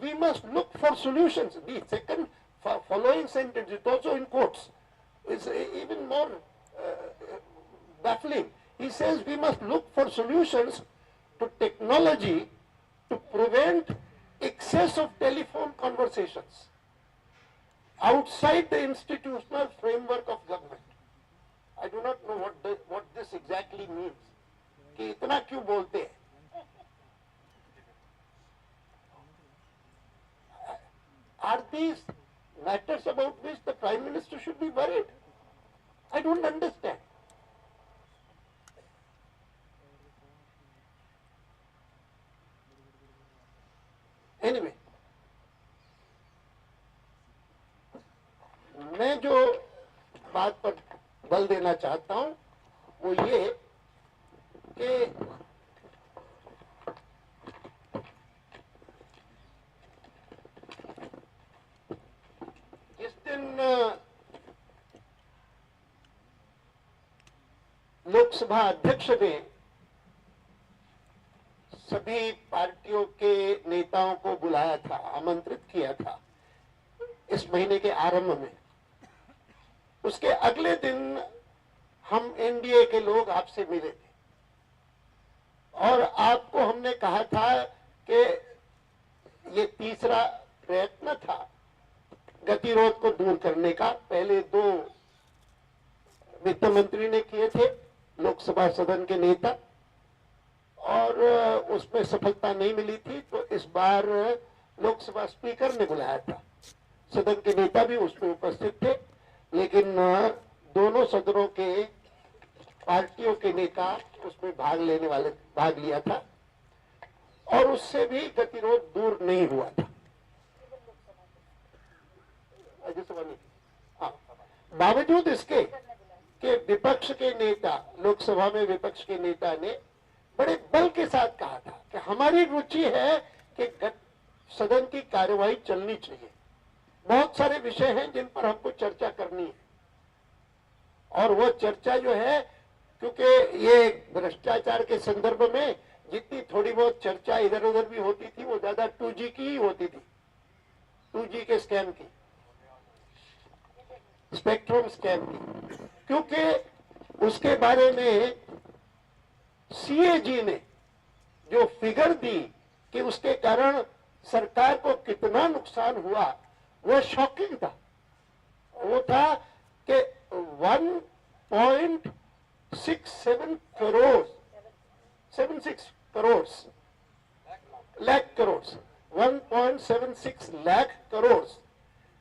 we must look for solutions. The second following sentence, it also in quotes, is even more baffling. He says we must look for solutions to technology to prevent excess of telephone conversations outside the institutional framework of government. I do not know what this exactly means. कि इतना क्यों बोलते हैं? Are these matters about which the Prime Minister should be worried? I don't understand. Anyway, मैं जो बात पर बल देना चाहता हूं वो ये कि जिस दिन लोकसभा अध्यक्ष ने सभी पार्टियों के नेताओं को बुलाया था, आमंत्रित किया था इस महीने के आरंभ में, उसके अगले दिन हम एनडीए के लोग आपसे मिले थे और आपको हमने कहा था कि ये तीसरा प्रयत्न था गतिरोध को दूर करने का। पहले 2 वित्त मंत्री ने किए थे, लोकसभा सदन के नेता, और उसमें सफलता नहीं मिली थी, तो इस बार लोकसभा स्पीकर ने बुलाया था। सदन के नेता भी उसमें उपस्थित थे, लेकिन दोनों सदनों के पार्टियों के नेता उसमें भाग लिया था और उससे भी गतिरोध दूर नहीं हुआ था। हाँ, बावजूद इसके कि विपक्ष के नेता, लोकसभा में विपक्ष के नेता ने बड़े बल के साथ कहा था कि हमारी रुचि है कि सदन की कार्यवाही चलनी चाहिए, बहुत सारे विषय हैं जिन पर हमको चर्चा करनी है, और वो चर्चा जो है, क्योंकि ये भ्रष्टाचार के संदर्भ में जितनी थोड़ी बहुत चर्चा इधर उधर भी होती थी वो ज्यादा 2G की ही होती थी, 2G के स्कैम की, स्पेक्ट्रम स्कैम की, क्योंकि उसके बारे में सीएजी ने जो फिगर दी कि उसके कारण सरकार को कितना नुकसान हुआ, वो शॉकिंग था। वो था कि 1.76 lakh crores,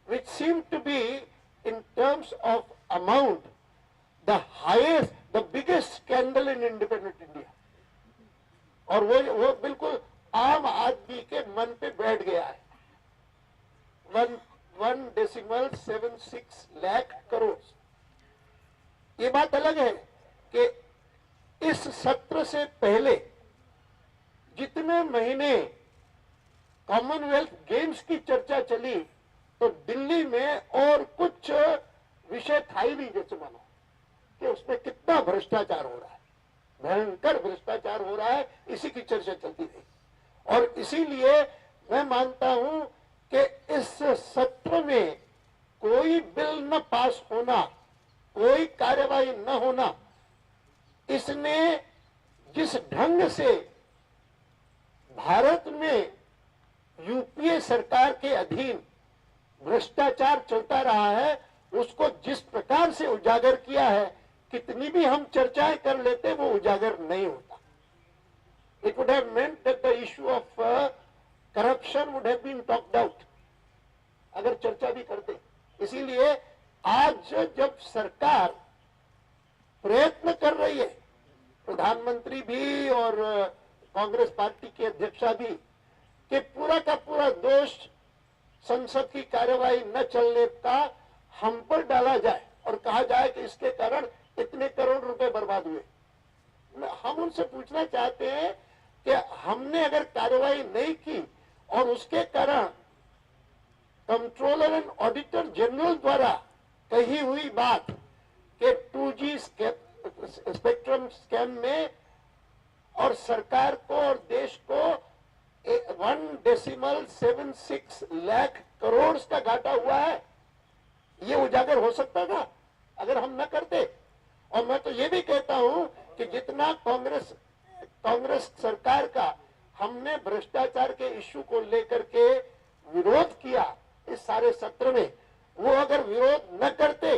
which seemed to be in terms of amount the highest, the biggest scandal in independent India. और वो बिल्कुल आम आदमी के मन पे बैठ गया है। 1.76 लाख करोड़। ये बात अलग है कि इस सत्र से पहले जितने महीने कॉमनवेल्थ गेम्स की चर्चा चली, तो दिल्ली में और कुछ विषय था ही नहीं, जैसे मानो कि उसमें कितना भ्रष्टाचार हो रहा है, भयंकर भ्रष्टाचार हो रहा है, इसी की चर्चा चलती रही। और इसीलिए मैं मानता हूं कि इस सत्र में कोई बिल न पास होना, कोई कार्यवाही न होना, इसने जिस ढंग से भारत में यूपीए सरकार के अधीन भ्रष्टाचार चलता रहा है, उसको जिस प्रकार से उजागर किया है, कितनी भी हम चर्चाएं कर लेते वो उजागर नहीं होता। It would have meant that the issue of corruption would have been talked out, अगर चर्चा भी करते। इसीलिए आज जब सरकार प्रयत्न कर रही है, प्रधानमंत्री भी और कांग्रेस पार्टी के अध्यक्षा भी, कि पूरा का पूरा दोष संसद की कार्यवाही न चलने का हम पर डाला जाए और कहा जाए कि इसके कारण इतने करोड़ रुपए बर्बाद हुए। हम उनसे पूछना चाहते हैं कि हमने अगर कार्यवाही नहीं की और उसके कारण कंट्रोलर एंड ऑडिटर जनरल द्वारा कही हुई बात कि 2G स्पेक्ट्रम स्कैम में और सरकार को और देश को 1.76 लाख करोड़ का घाटा हुआ है। ये उजागर हो सकता था अगर हम न करते। और मैं तो ये भी कहता हूं कि जितना कांग्रेस सरकार का हमने भ्रष्टाचार के इश्यू को लेकर के विरोध किया इस सारे सत्र में, वो अगर विरोध न करते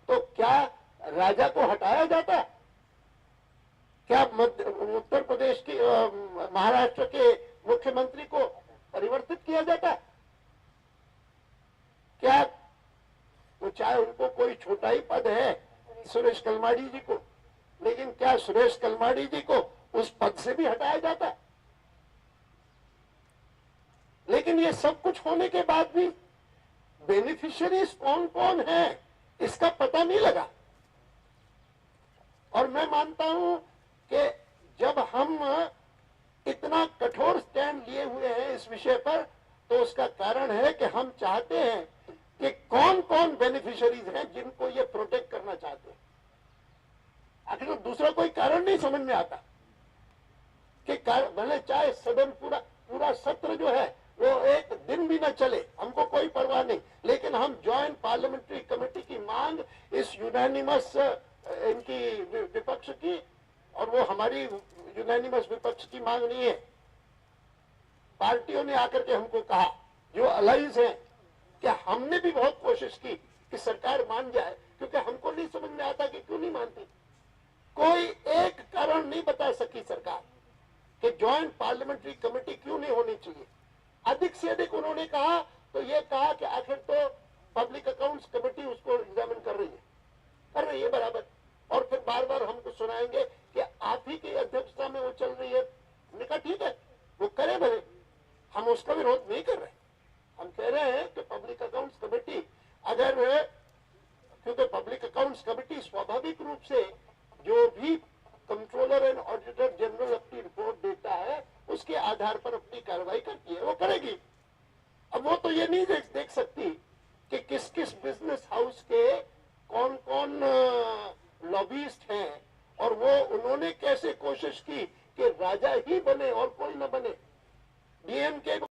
तो क्या राजा को हटाया जाता? क्या उत्तर प्रदेश की महाराष्ट्र के मुख्यमंत्री को परिवर्तित किया जाता? क्या वो चाहे उनको कोई छोटा ही पद है सुरेश कलमाड़ी जी को, लेकिन क्या सुरेश कलमाड़ी जी को उस पद से भी हटाया जाता? लेकिन ये सब कुछ होने के बाद भी बेनिफिशियरीज कौन कौन है इसका पता नहीं लगा। और मैं मानता हूं कि जब हम इतना कठोर स्टैंड लिए हुए हैं इस विषय पर, तो उसका कारण है कि हम चाहते हैं कि कौन कौन बेनिफिशियरीज हैं जिनको ये प्रोटेक्ट करना चाहते हैं। आखिर तो दूसरा कोई कारण नहीं समझ में आता कि भले चाहे सदन पूरा सत्र जो है वो एक दिन भी न चले, हमको कोई परवाह नहीं, लेकिन हम ज्वाइंट पार्लियामेंट्री कमेटी की मांग इस यूनानिमस इनकी विपक्ष की, और वो हमारी यूनानिमस विपक्ष की मांग नहीं है। पार्टियों ने आकर के हमको कहा, जो अलाइंस है, कि हमने भी बहुत कोशिश की कि सरकार मान जाए, क्योंकि हमको नहीं समझ में आता कि क्यों नहीं मानती। कोई एक कारण नहीं बता सकी सरकार कि ज्वाइंट पार्लियामेंट्री कमेटी क्यों नहीं होनी चाहिए। अधिक से अधिक उन्होंने कहा तो ये कहा कि आखिर तो पब्लिक अकाउंट्स कमेटी उसको एग्जामिन कर रही है बराबर, और फिर बार बार हमको सुनाएंगे कि आप ही की अध्यक्षता में वो चल रही है। हमने कहा ठीक है, वो करे भले, हम उसका विरोध नहीं कर रहे। हम कह रहे हैं कि पब्लिक अकाउंट्स कमेटी अगर, क्योंकि पब्लिक अकाउंट्स कमेटी स्वाभाविक रूप से जो भी कंट्रोलर एंड ऑडिटर जनरल अपनी रिपोर्ट देता है उसके आधार पर अपनी कार्रवाई करती है, वो करेगी। अब वो तो ये नहीं देख सकती कि किस किस बिजनेस हाउस के कौन कौन लॉबिस्ट हैं, और वो उन्होंने कैसे कोशिश की कि राजा ही बने और कोई न बने। डीएमके